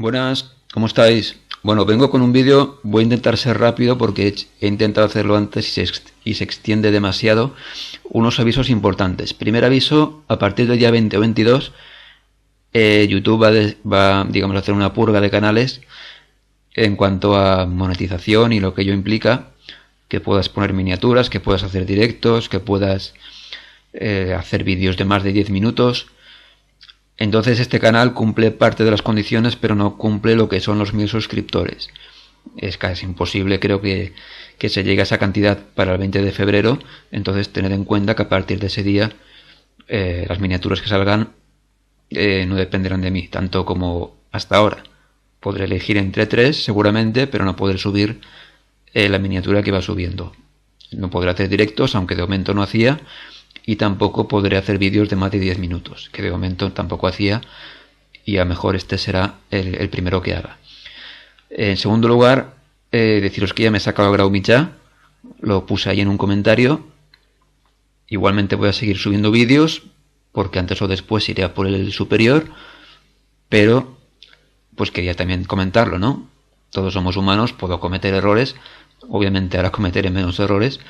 Buenas, ¿cómo estáis? Bueno, vengo con un vídeo, voy a intentar ser rápido porque he intentado hacerlo antes y se extiende demasiado. Unos avisos importantes. Primer aviso, a partir del día 20 o 22, YouTube va, digamos, a hacer una purga de canales en cuanto a monetización y lo que ello implica, que puedas poner miniaturas, que puedas hacer directos, que puedas hacer vídeos de más de 10 minutos. Entonces este canal cumple parte de las condiciones, pero no cumple lo que son los 1000 suscriptores. Es casi imposible, creo que se llegue a esa cantidad para el 20 de febrero. Entonces tened en cuenta que a partir de ese día las miniaturas que salgan no dependerán de mí, tanto como hasta ahora. Podré elegir entre 3 seguramente, pero no podré subir la miniatura que va subiendo. No podré hacer directos, aunque de momento no hacía. Y tampoco podré hacer vídeos de más de 10 minutos, que de momento tampoco hacía, y a lo mejor este será el primero que haga. En segundo lugar, deciros que ya me he sacado Grau Mitjà, lo puse ahí en un comentario. Igualmente voy a seguir subiendo vídeos, porque antes o después iré a por el superior, pero pues quería también comentarlo, ¿no? Todos somos humanos, puedo cometer errores, obviamente ahora cometeré menos errores,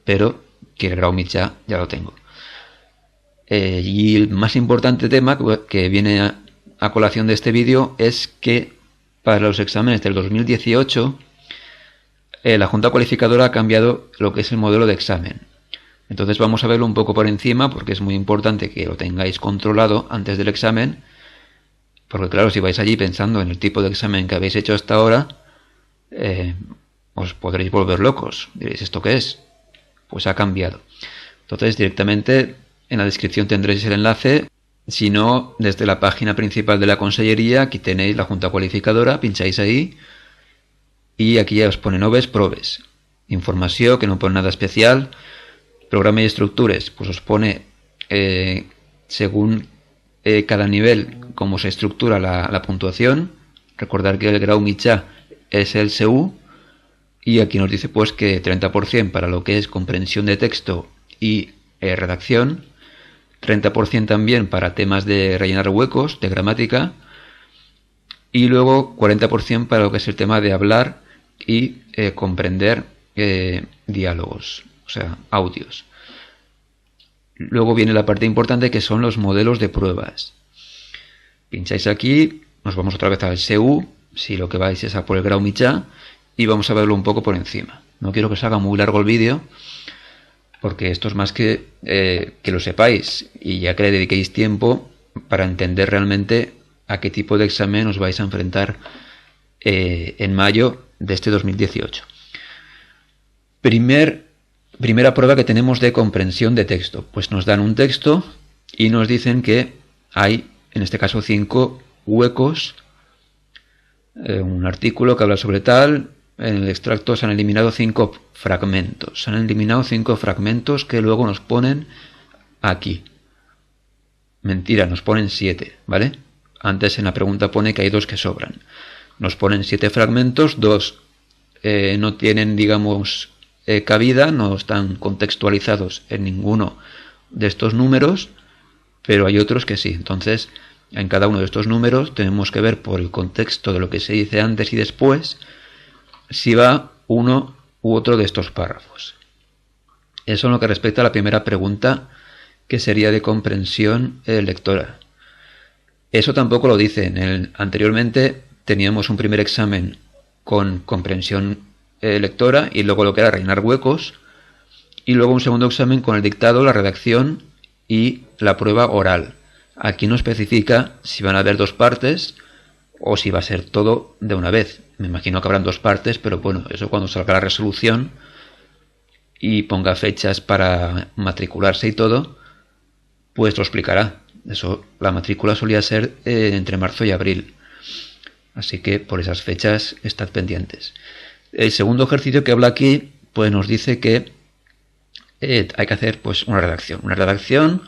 pero que el Grau Mitjà ya lo tengo. Y el más importante tema que viene a colación de este vídeo es que para los exámenes del 2018 la Junta Cualificadora ha cambiado lo que es el modelo de examen. Entonces vamos a verlo un poco por encima porque es muy importante que lo tengáis controlado antes del examen, porque claro, si vais allí pensando en el tipo de examen que habéis hecho hasta ahora, os podréis volver locos. Diréis, ¿esto qué es? Pues ha cambiado. Entonces directamente en la descripción tendréis el enlace. Si no, desde la página principal de la Consellería, aquí tenéis la Junta Cualificadora, pincháis ahí y aquí ya os pone noves proves. Información, que no pone nada especial. Programa y estructures, pues os pone según cada nivel cómo se estructura la puntuación. Recordar que el Grau Mitjà es el SEU. Y aquí nos dice pues que 30% para lo que es comprensión de texto y redacción, 30% también para temas de rellenar huecos, de gramática, y luego 40% para lo que es el tema de hablar y comprender diálogos, o sea, audios. Luego viene la parte importante que son los modelos de pruebas. Pincháis aquí, nos vamos otra vez al SEU, si lo que vais es a por el Grau Mitjà, y vamos a verlo un poco por encima. No quiero que os haga muy largo el vídeo, porque esto es más que lo sepáis y ya que le dediquéis tiempo para entender realmente a qué tipo de examen os vais a enfrentar en mayo de este 2018. Primera prueba que tenemos de comprensión de texto. Pues nos dan un texto y nos dicen que hay, en este caso, 5 huecos. Un artículo que habla sobre tal. En el extracto se han eliminado 5 fragmentos. Se han eliminado 5 fragmentos que luego nos ponen aquí. Mentira, nos ponen 7, ¿vale? Antes en la pregunta pone que hay 2 que sobran. Nos ponen 7 fragmentos, 2 no tienen, digamos, cabida, no están contextualizados en ninguno de estos números, pero hay otros que sí. Entonces, en cada uno de estos números tenemos que ver por el contexto de lo que se dice antes y después, si va uno u otro de estos párrafos. Eso en lo que respecta a la primera pregunta, que sería de comprensión lectora. Eso tampoco lo dicen. Anteriormente teníamos un primer examen con comprensión lectora y luego lo que era rellenar huecos, y luego un segundo examen con el dictado, la redacción y la prueba oral. Aquí no especifica si van a haber 2 partes o si va a ser todo de una vez. Me imagino que habrán 2 partes, pero bueno, eso cuando salga la resolución y ponga fechas para matricularse y todo, pues lo explicará. Eso, la matrícula solía ser entre marzo y abril. Así que por esas fechas estad pendientes. El segundo ejercicio que habla aquí, pues nos dice que hay que hacer pues una redacción. Una redacción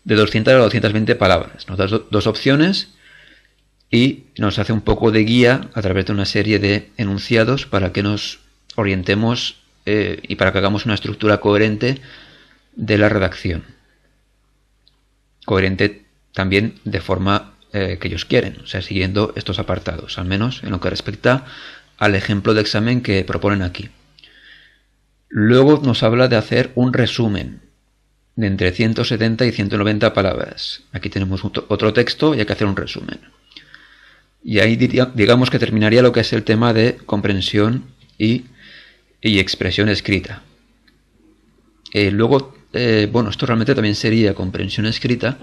de 200 a 220 palabras. Nos da 2 opciones y nos hace un poco de guía a través de una serie de enunciados para que nos orientemos y para que hagamos una estructura coherente de la redacción. Coherente también de forma que ellos quieren, o sea, siguiendo estos apartados, al menos en lo que respecta al ejemplo de examen que proponen aquí. Luego nos habla de hacer un resumen de entre 170 y 190 palabras. Aquí tenemos otro texto y hay que hacer un resumen. Y ahí digamos que terminaría lo que es el tema de comprensión y expresión escrita. Luego, bueno, esto realmente también sería comprensión escrita.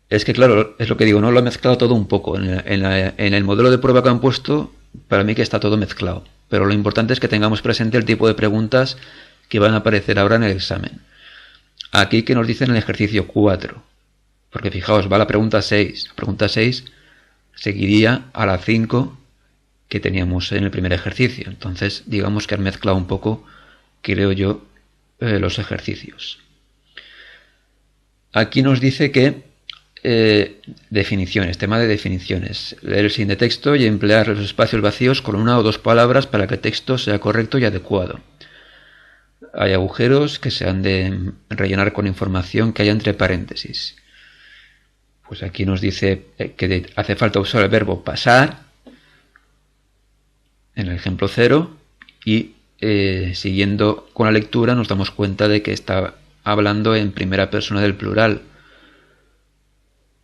Es que claro, es lo que digo, no lo he mezclado todo un poco. En el modelo de prueba que han puesto, para mí que está todo mezclado. Pero lo importante es que tengamos presente el tipo de preguntas que van a aparecer ahora en el examen. Aquí que nos dicen en el ejercicio 4. Porque fijaos, va la pregunta 6. La pregunta 6 seguiría a la 5 que teníamos en el primer ejercicio. Entonces, digamos que han mezclado un poco, creo yo, los ejercicios. Aquí nos dice que definiciones, tema de definiciones. Leer el siguiente texto y emplear los espacios vacíos con una o dos palabras para que el texto sea correcto y adecuado. Hay agujeros que se han de rellenar con información que haya entre paréntesis. Pues aquí nos dice que hace falta usar el verbo pasar en el ejemplo 0 y siguiendo con la lectura nos damos cuenta de que está hablando en primera persona del plural.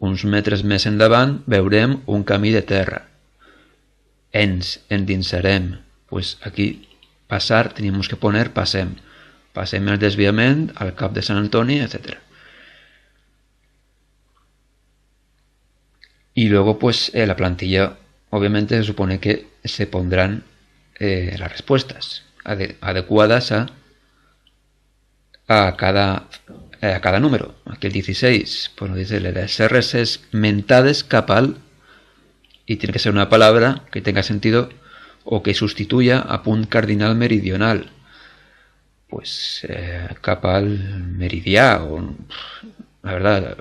Uns metres més endavant veurem un camí de terra. Ens endinsarem. Pues aquí pasar teníamos que poner passem. Passem el desviament al cap de Sant Antoni, etc. Y luego pues la plantilla obviamente se supone que se pondrán las respuestas adecuadas a cada número. Aquí el 16 pues nos dice les R's mentades cap al, y tiene que ser una palabra que tenga sentido o que sustituya a punt cardinal meridional. Pues cap al meridià, o la verdad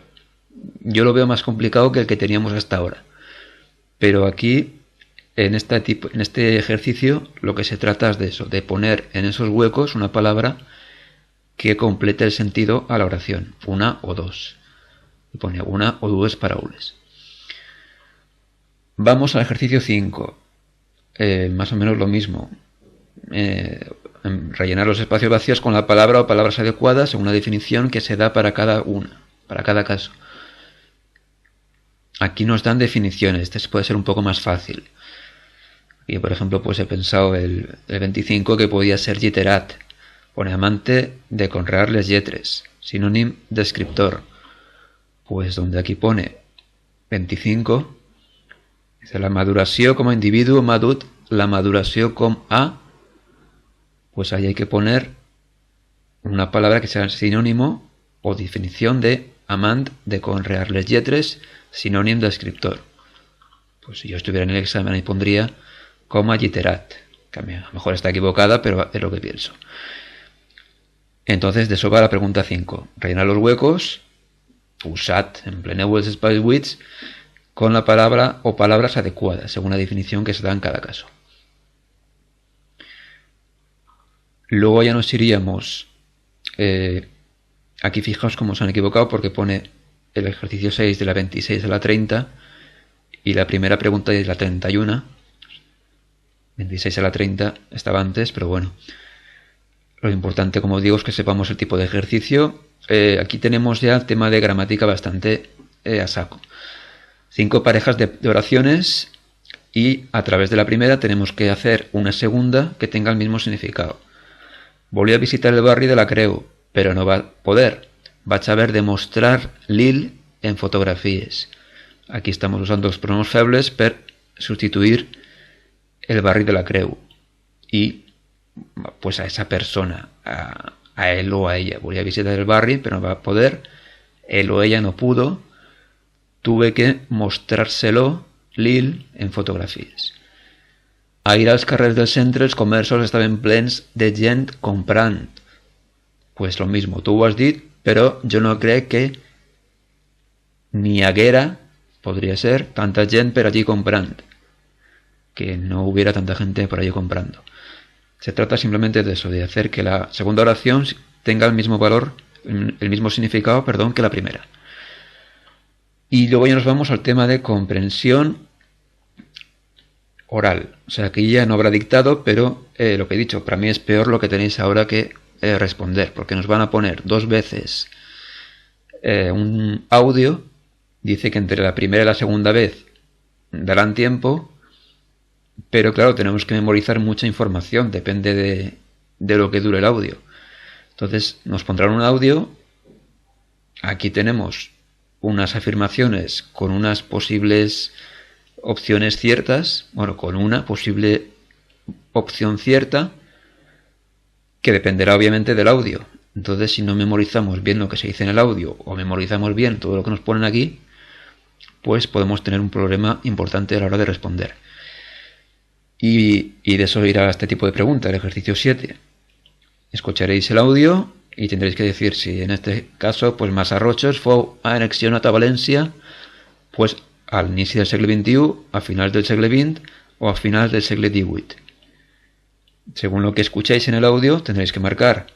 yo lo veo más complicado que el que teníamos hasta ahora. Pero aquí en este ejercicio lo que se trata es de eso, de poner en esos huecos una palabra que complete el sentido a la oración, una o dos. Y pone una o dos paraules. Vamos al ejercicio 5. Más o menos lo mismo. Rellenar los espacios vacíos con la palabra o palabras adecuadas según una definición que se da para cada una, para cada caso. Aquí nos dan definiciones, este puede ser un poco más fácil. Y por ejemplo, pues he pensado el 25 que podía ser lliterat. Pone amante de conrear les lletres, sinònim descriptor. Pues donde aquí pone 25, dice la maduració com a individu madut, la maduració com a, pues ahí hay que poner una palabra que sea sinónimo o definición de amant de conrear les lletres, sinònim descriptor. Pues si yo estuviera en el examen ahí pondría com a lliterat, que a lo mejor está equivocada, pero es lo que pienso. Entonces de eso va la pregunta 5. Rellenar los huecos, usat, empleneu els espais buits, con la palabra o palabras adecuadas, según la definición que se da en cada caso. Luego ya nos iríamos, aquí fijaos cómo se han equivocado porque pone el ejercicio 6 de la 26 a la 30 y la primera pregunta es la 31. 26 a la 30 estaba antes, pero bueno. Lo importante, como digo, es que sepamos el tipo de ejercicio. Aquí tenemos ya el tema de gramática bastante a saco. 5 parejas de oraciones y a través de la primera tenemos que hacer una segunda que tenga el mismo significado. Volia visitar el barri de la Creu, però no va poder. Vaig haver de mostrar l'il en fotografies. Aquí estamos usando los pronombres febles per sustituir el barri de la Creu. Y pues a esa persona, a él o a ella. Volia visitar el barri, pero no va a poder. Él o ella no pudo. Tuve que mostrárselo l'il en fotografies. A ir als carrers del centre els comerços estaven plens de gent comprant. Pues lo mismo, tú ho has dit, pero yo no crec que ni haguera, podría ser, tanta gent per allí comprant. Que no hubiera tanta gente por allí comprando. Se trata simplemente de eso, de hacer que la segunda oración tenga el mismo valor, el mismo significado, perdón, que la primera. Y luego ya nos vamos al tema de comprensión oral. O sea, aquí ya no habrá dictado, pero lo que he dicho, para mí es peor lo que tenéis ahora que responder, porque nos van a poner 2 veces un audio. Dice que entre la primera y la segunda vez darán tiempo, pero claro, tenemos que memorizar mucha información, depende de lo que dure el audio. Entonces nos pondrán un audio, aquí tenemos unas afirmaciones con unas posibles opciones ciertas, bueno, con una posible opción cierta, que dependerá obviamente del audio. Entonces, si no memorizamos bien lo que se dice en el audio, o memorizamos bien todo lo que nos ponen aquí, pues podemos tener un problema importante a la hora de responder. Y de eso irá este tipo de pregunta, el ejercicio 7. Escucharéis el audio y tendréis que decir si en este caso pues Massarrotxos fue anexionat a València pues al inici del segle XXI, a finals del segle XX o a finals del segle XVIII. Según lo que escucháis en el audio tendréis que marcar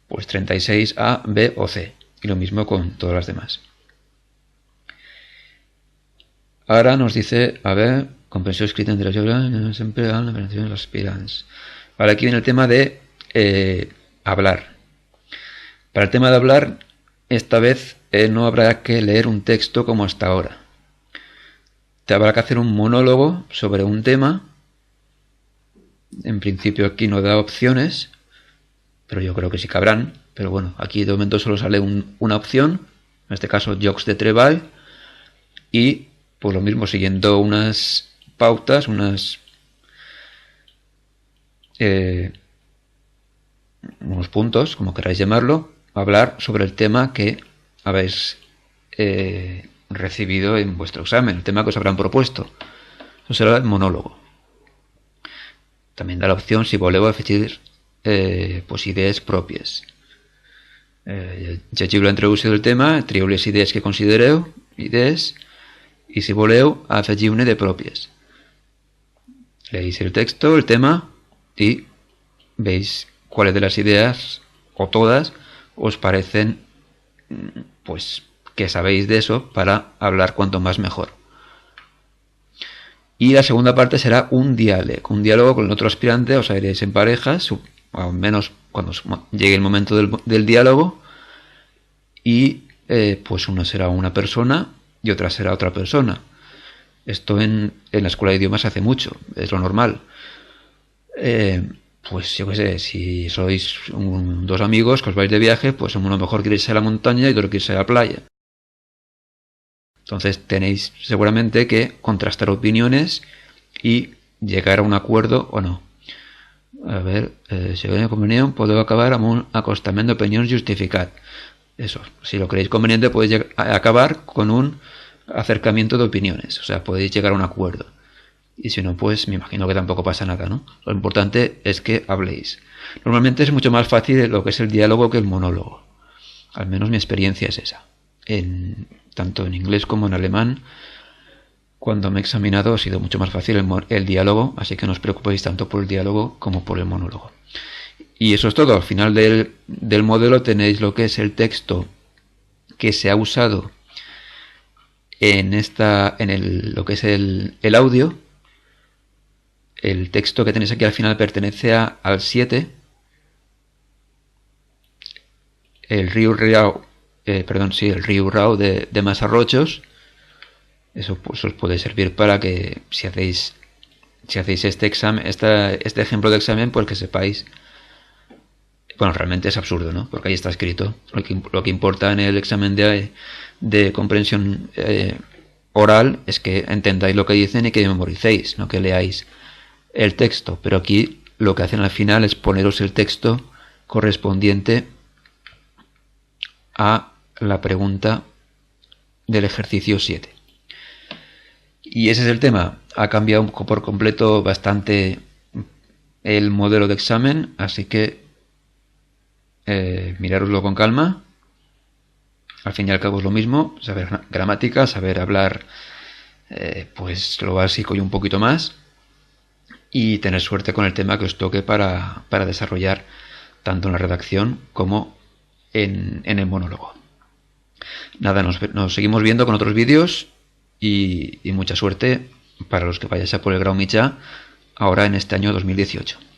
pues 36 A, B o C, y lo mismo con todas las demás. Ahora nos dice, a ver, comprensió escrita entre los siempre la operación de los aspirants. Vale, aquí viene el tema de hablar. Para el tema de hablar, esta vez no habrá que leer un texto como hasta ahora. Te habrá que hacer un monólogo sobre un tema. En principio aquí no da opciones, pero yo creo que sí cabrán. Pero bueno, aquí de momento solo sale una opción, en este caso jocs de treball, y pues lo mismo, siguiendo unas pautas, unos puntos, como queráis llamarlo, hablar sobre el tema que habéis recibido en vuestro examen, el tema que os habrán propuesto. Eso será el monólogo. También da la opción, si voleu, afegir pues idees pròpies. Llegiu la introducció del tema, trieu les idees que considereu, idees, y si voleu, afegiu-ne de pròpies. Leéis el texto, el tema, y veis cuáles de las ideas, o todas, os parecen pues que sabéis de eso para hablar cuanto más mejor. Y la segunda parte será un diálogo con el otro aspirante, os iréis en parejas, o al menos cuando llegue el momento del diálogo, y pues una será una persona y otra será otra persona. Esto en la escuela de idiomas hace mucho, es lo normal. Pues yo qué sé, si sois 2 amigos que os vais de viaje, pues uno mejor quiere irse a la montaña y otro quiere irse a la playa. Entonces tenéis seguramente que contrastar opiniones y llegar a un acuerdo o no. A ver, si hay conveniente, podeu acabar amb un acostament d'opinions justificat. Eso, si lo creéis conveniente, podéis acabar con un acercamiento de opiniones. O sea, podéis llegar a un acuerdo. Y si no, pues me imagino que tampoco pasa nada, ¿no? Lo importante es que habléis. Normalmente es mucho más fácil lo que es el diálogo que el monólogo. Al menos mi experiencia es esa. Tanto en inglés como en alemán, cuando me he examinado ha sido mucho más fácil el diálogo, así que no os preocupéis tanto por el diálogo como por el monólogo. Y eso es todo. Al final del modelo tenéis lo que es el texto que se ha usado lo que es el audio. El texto que tenéis aquí al final pertenece al 7. El Riu Rao de Massarrotxos. Eso pues os puede servir para que si hacéis este examen, este ejemplo de examen, pues que sepáis. Bueno, realmente es absurdo, ¿no? Porque ahí está escrito. Lo que importa en el examen de comprensión oral es que entendáis lo que dicen y que memoricéis, no que leáis el texto. Pero aquí lo que hacen al final es poneros el texto correspondiente a la pregunta del ejercicio 7. Y ese es el tema. Ha cambiado por completo bastante el modelo de examen, así que mirároslo con calma. Al fin y al cabo es lo mismo, saber gramática, saber hablar pues lo básico y un poquito más, y tener suerte con el tema que os toque para desarrollar tanto en la redacción como en el monólogo. Nada, nos seguimos viendo con otros vídeos y mucha suerte para los que vayáis a por el grado Mitjà ahora en este año 2018.